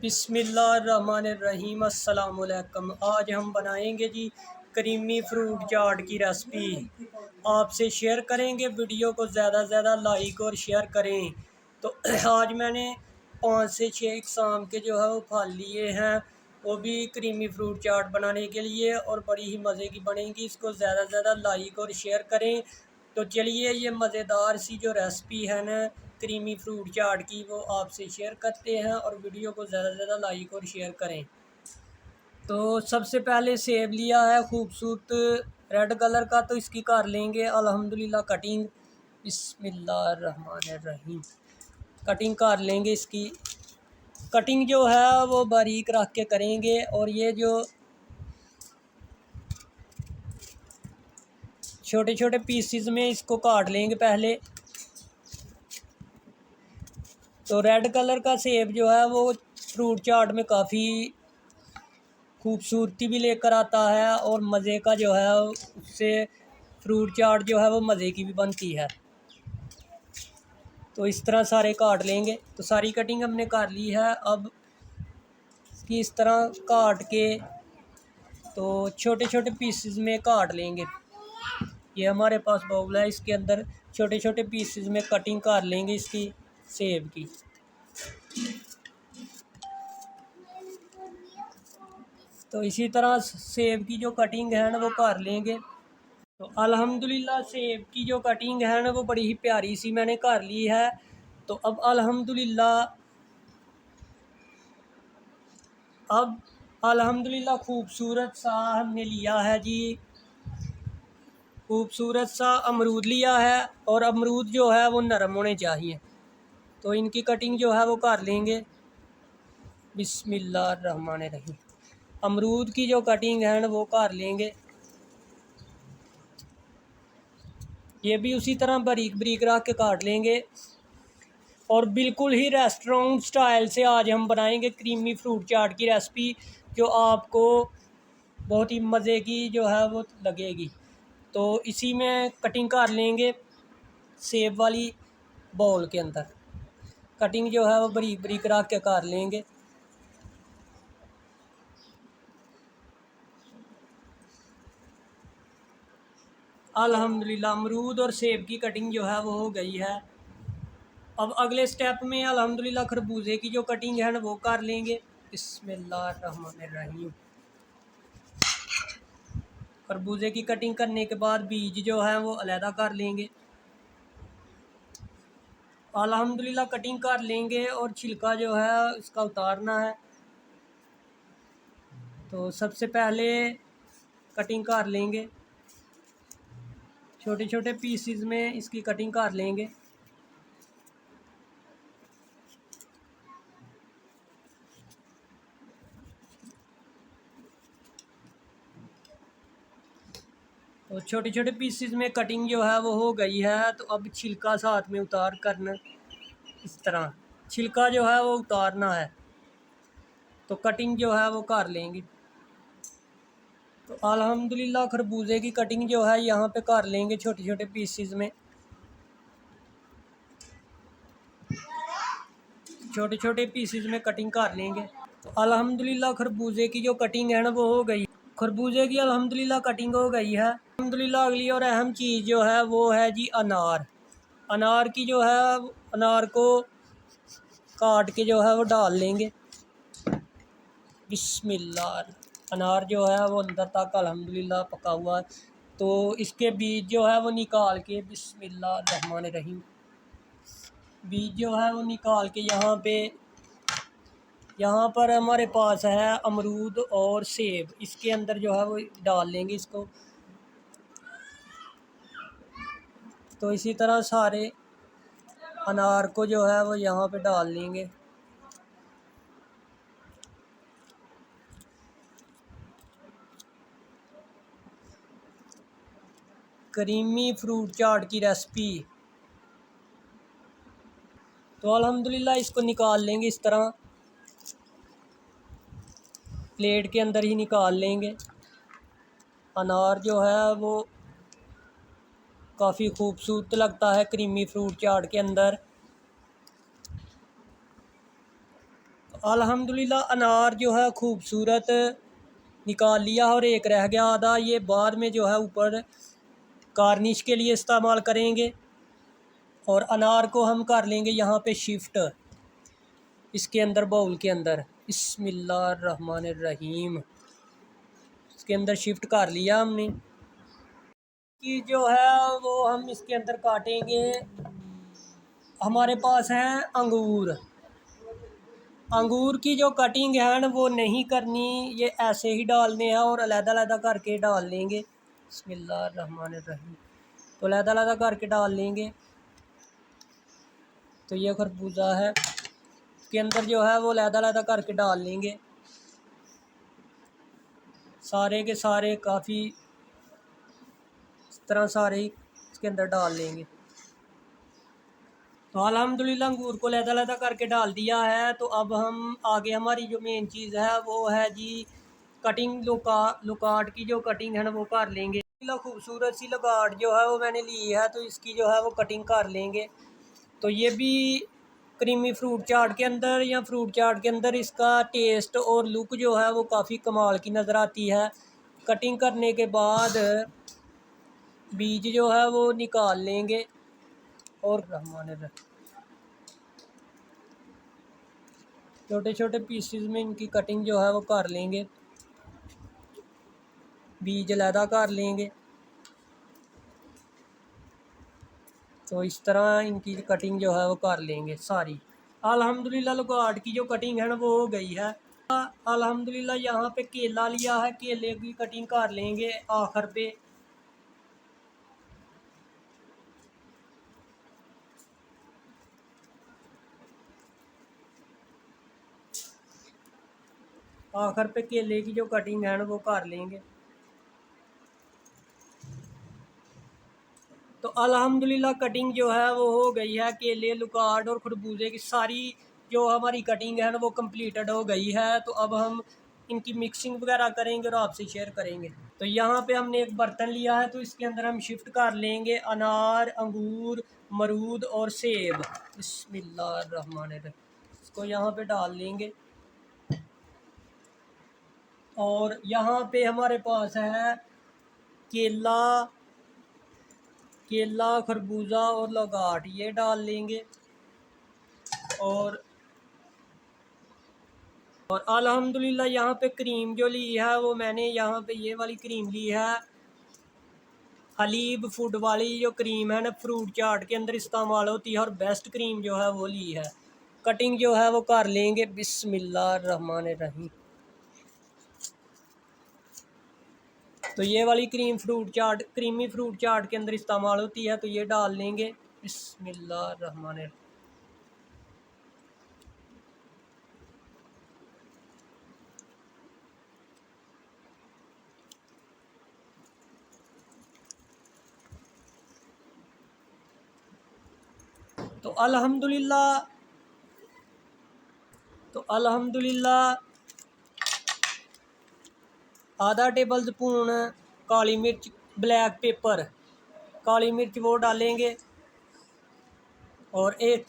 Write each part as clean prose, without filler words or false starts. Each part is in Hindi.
बिस्मिल्लाहिर्रहमानिर्रहीम। अस्सलामुअलैकुम। आज हम बनाएंगे जी क्रीमी फ्रूट चाट की रेसिपी आपसे शेयर करेंगे। वीडियो को ज़्यादा से ज़्यादा लाइक और शेयर करें। तो आज मैंने 5 से 6 इकसाम के जो है वो फल लिए हैं, वो भी क्रीमी फ्रूट चाट बनाने के लिए, और बड़ी ही मज़े की बनेगी। इसको ज़्यादा से ज़्यादा लाइक और शेयर करें। तो चलिए ये मज़ेदार सी जो रेसिपी है ना क्रीमी फ्रूट चाट की, वो आपसे शेयर करते हैं, और वीडियो को ज़्यादा से ज़्यादा लाइक और शेयर करें। तो सबसे पहले सेब लिया है खूबसूरत रेड कलर का, तो इसकी कर लेंगे अल्हम्दुलिल्लाह कटिंग। बिस्मिल्लाहिर्रहमानिर्रहीम। कटिंग कर लेंगे इसकी। कटिंग जो है वो बारीक रख के करेंगे, और ये जो छोटे छोटे पीसेस में इसको काट लेंगे पहले। तो रेड कलर का सेब जो है वो फ्रूट चाट में काफ़ी खूबसूरती भी लेकर आता है, और मज़े का जो है उससे फ्रूट चाट जो है वो मज़े की भी बनती है। तो इस तरह सारे काट लेंगे। तो सारी कटिंग हमने कर ली है। अब इसकी इस तरह काट के तो छोटे छोटे पीसेस में काट लेंगे। ये हमारे पास बाउल है, इसके अंदर छोटे छोटे पीसेस में कटिंग कर लेंगे इसकी सेब की। तो इसी तरह सेब की जो कटिंग है ना वो कर लेंगे। तो अल्हम्दुलिल्लाह सेब की जो कटिंग है ना वो बड़ी ही प्यारी सी मैंने कर ली है। तो अब अल्हम्दुलिल्लाह खूबसूरत सा हमने लिया है जी, खूबसूरत सा अमरूद लिया है, और अमरूद जो है वो नरम होने चाहिए। तो इनकी कटिंग जो है वो कर लेंगे। बिस्मिल्लाहिर्रहमानिर्रहीम। अमरूद की जो कटिंग है ना वो कर लेंगे। ये भी उसी तरह बारीक बारीक रख के काट लेंगे, और बिल्कुल ही रेस्टोरेंट स्टाइल से आज हम बनाएंगे क्रीमी फ्रूट चाट की रेसिपी, जो आपको बहुत ही मज़े की जो है वो लगेगी। तो इसी में कटिंग कर लेंगे सेब वाली बाउल के अंदर। कटिंग जो है वो बारीक बारीक रख के कर लेंगे। अल्हम्दुलिल्लाह अमरूद और सेब की कटिंग जो है वो हो गई है। अब अगले स्टेप में अल्हम्दुलिल्लाह खरबूजे की जो कटिंग है ना वो कर लेंगे। बिस्मिल्लाहिर्रहमानिर्रहीम। खरबूजे की कटिंग करने के बाद बीज जो है वो अलहदा कर लेंगे। अल्हम्दुलिल्लाह कटिंग कर लेंगे, और छिलका जो है इसका उतारना है। तो सबसे पहले कटिंग कर लेंगे, छोटे छोटे पीसेस में इसकी कटिंग कर लेंगे। तो छोटे छोटे पीसेस में कटिंग जो है वो हो गई है। तो अब छिलका साथ में उतार करना, इस तरह छिलका जो है वो उतारना है। तो कटिंग जो है वो कर लेंगे। तो अल्हम्दुलिल्लाह खरबूजे की कटिंग जो है यहाँ पे कर लेंगे छोटे छोटे पीसेस में। छोटे छोटे पीसेस में कटिंग कर लेंगे। तो अल्हम्दुलिल्लाह खरबूजे की जो कटिंग है ना वो हो गई। खरबूजे की अल्हम्दुलिल्लाह कटिंग हो गई है। अल्हम्दुलिल्लाह अगली और अहम चीज़ जो है वो है जी अनार। अनार की जो है अनार को काट के जो है वो डाल लेंगे। बिस्मिल्लाह। अनार जो है वो अंदर तक अल्हम्दुलिल्लाह पका हुआ है। तो इसके बीज जो है वो निकाल के, बिस्मिल्लाहिर्रहमानिर्रहीम, बीज जो है वो निकाल के यहाँ पर हमारे पास है अमरूद और सेब, इसके अंदर जो है वो डाल लेंगे इसको। तो इसी तरह सारे अनार को जो है वो यहाँ पे डाल लेंगे। क्रीमी फ्रूट चाट की रेसिपी। तो अल्हम्दुलिल्लाह इसको निकाल लेंगे इस तरह, प्लेट के अंदर ही निकाल लेंगे। अनार जो है वो काफ़ी खूबसूरत लगता है क्रीमी फ्रूट चाट के अंदर। अल्हम्दुलिल्लाह अनार जो है खूबसूरत निकाल लिया और एक रह गया आधा, ये बाद में जो है ऊपर गार्निश के लिए इस्तेमाल करेंगे। और अनार को हम कर लेंगे यहाँ पे शिफ्ट इसके अंदर, बाउल के अंदर। बिस्मिल्लाहिर्रहमानिर्रहीम, इसके अंदर शिफ्ट कर लिया हमने। कि जो है वो हम इसके अंदर काटेंगे। हमारे पास है अंगूर। अंगूर की जो कटिंग है ना वो नहीं करनी, ये ऐसे ही डालने हैं और अलग-अलग करके डाल लेंगे। बिस्मिल्लाहिर्रहमानिर्रहीम, तो अलग-अलग करके डाल लेंगे। तो ये खरबूजा है, इसके अंदर जो है वो अलग-अलग करके डाल लेंगे सारे के सारे, काफ़ी इस तरह सारे ही इसके अंदर डाल लेंगे। तो अल्हम्दुलिल्लाह अंगूर को लहदा करके डाल दिया है। तो अब हम आगे हमारी जो मेन चीज़ है वो है जी कटिंग। लुकाट की जो कटिंग है ना वो कर लेंगे। खूबसूरत सी लुकाट जो है वो मैंने ली है, तो इसकी जो है वो कटिंग कर लेंगे। तो ये भी क्रीमी फ्रूट चाट के अंदर या फ्रूट चाट के अंदर इसका टेस्ट और लुक जो है वो काफ़ी कमाल की नज़र आती है। कटिंग करने के बाद बीज जो है वो निकाल लेंगे और छोटे छोटे पीसेस में इनकी कटिंग जो है वो कर लेंगे, बीज अलहदा कर लेंगे। तो इस तरह इनकी कटिंग जो है वो कर लेंगे सारी। अल्हम्दुलिल्लाह लुकाट की जो कटिंग है ना वो हो गई है। अल्हम्दुलिल्लाह यहाँ पे केला लिया है, केले की कटिंग कर लेंगे आखिर पे। आखिर पे केले की जो कटिंग है ना वो कर लेंगे। तो अल्हम्दुलिल्लाह कटिंग जो है वो हो गई है। केले, लुकाट और खरबूजे की सारी जो हमारी कटिंग है ना वो कंप्लीटेड हो गई है। तो अब हम इनकी मिक्सिंग वगैरह करेंगे और आपसे शेयर करेंगे। तो यहाँ पे हमने एक बर्तन लिया है, तो इसके अंदर हम शिफ्ट कर लेंगे अनार, अंगूर, मरूद और सेब। बिस्मिल्लाहिर्रहमानिर्रहीम, इसको यहाँ पे डाल लेंगे। और यहाँ पे हमारे पास है केला, खरबूजा और लौगाट, ये डाल लेंगे। और अल्हम्दुलिल्लाह यहाँ पे क्रीम जो ली है वो मैंने यहाँ पे ये वाली क्रीम ली है, हलीब फूड वाली जो क्रीम है ना फ्रूट चाट के अंदर इस्तेमाल होती है, और बेस्ट क्रीम जो है वो ली है। कटिंग जो है वो कर लेंगे। बिस्मिल्लाहिर्रहमानिर्रहीम, तो ये वाली क्रीम फ्रूट चाट, क्रीमी फ्रूट चाट के अंदर इस्तेमाल होती है, तो ये डाल लेंगे। बिस्मिल्लाहिर्रहमानिर्रहीम, तो अल्हम्दुलिल्लाह आधा टेबल स्पून काली मिर्च, ब्लैक पेपर, काली मिर्च वो डालेंगे। और एक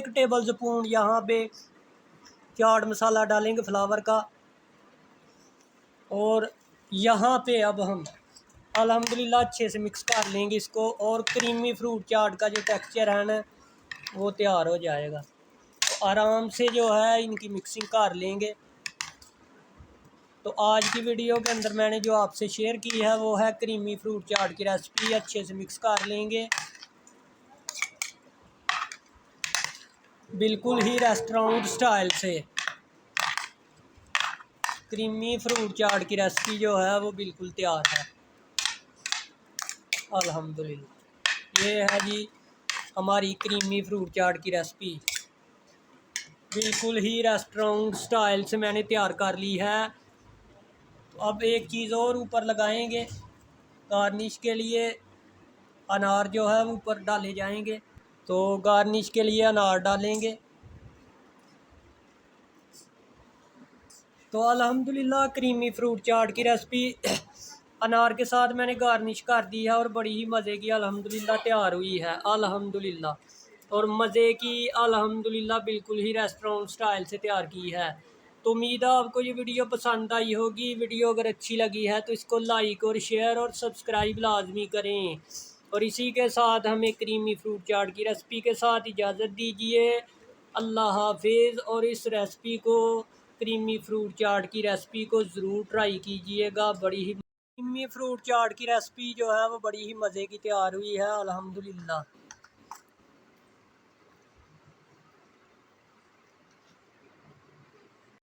टेबल स्पून यहाँ पे चाट मसाला डालेंगे फ्लावर का। और यहाँ पे अब हम अल्हम्दुलिल्लाह अच्छे से मिक्स कर लेंगे इसको, और क्रीमी फ्रूट चाट का जो टेक्सचर है ना वो तैयार हो जाएगा। तो आराम से जो है इनकी मिक्सिंग कर लेंगे। तो आज की वीडियो के अंदर मैंने जो आपसे शेयर की है वो है क्रीमी फ्रूट चाट की रेसिपी। अच्छे से मिक्स कर लेंगे, बिल्कुल ही रेस्टोरेंट स्टाइल से क्रीमी फ्रूट चाट की रेसिपी जो है वो बिल्कुल तैयार है। अल्हम्दुलिल्लाह ये है जी हमारी क्रीमी फ्रूट चाट की रेसिपी, बिल्कुल ही रेस्टोरेंट स्टाइल से मैंने तैयार कर ली है। तो अब एक चीज़ और ऊपर लगाएंगे गार्निश के लिए, अनार जो है वो ऊपर डाले जाएंगे। तो गार्निश के लिए अनार डालेंगे। तो अल्हम्दुलिल्लाह क्रीमी फ्रूट चाट की रेसिपी अनार के साथ मैंने गार्निश कर दी है और बड़ी ही मज़े की अल्हम्दुलिल्लाह तैयार हुई है। अल्हम्दुलिल्लाह और मज़े की अल्हम्दुलिल्लाह बिल्कुल ही रेस्टोरेंट स्टाइल से तैयार की है। तो उम्मीद है आपको ये वीडियो पसंद आई होगी। वीडियो अगर अच्छी लगी है तो इसको लाइक और शेयर और सब्सक्राइब लाजमी करें। और इसी के साथ हमें क्रीमी फ्रूट चाट की रेसिपी के साथ इजाज़त दीजिए। अल्लाह हाफिज़। और इस रेसिपी को, क्रीमी फ्रूट चाट की रेसिपी को ज़रूर ट्राई कीजिएगा। बड़ी ही क्रीमी फ्रूट चाट की रेसिपी जो है वो बड़ी ही मज़े की तैयार हुई है अल्हम्दुलिल्लाह।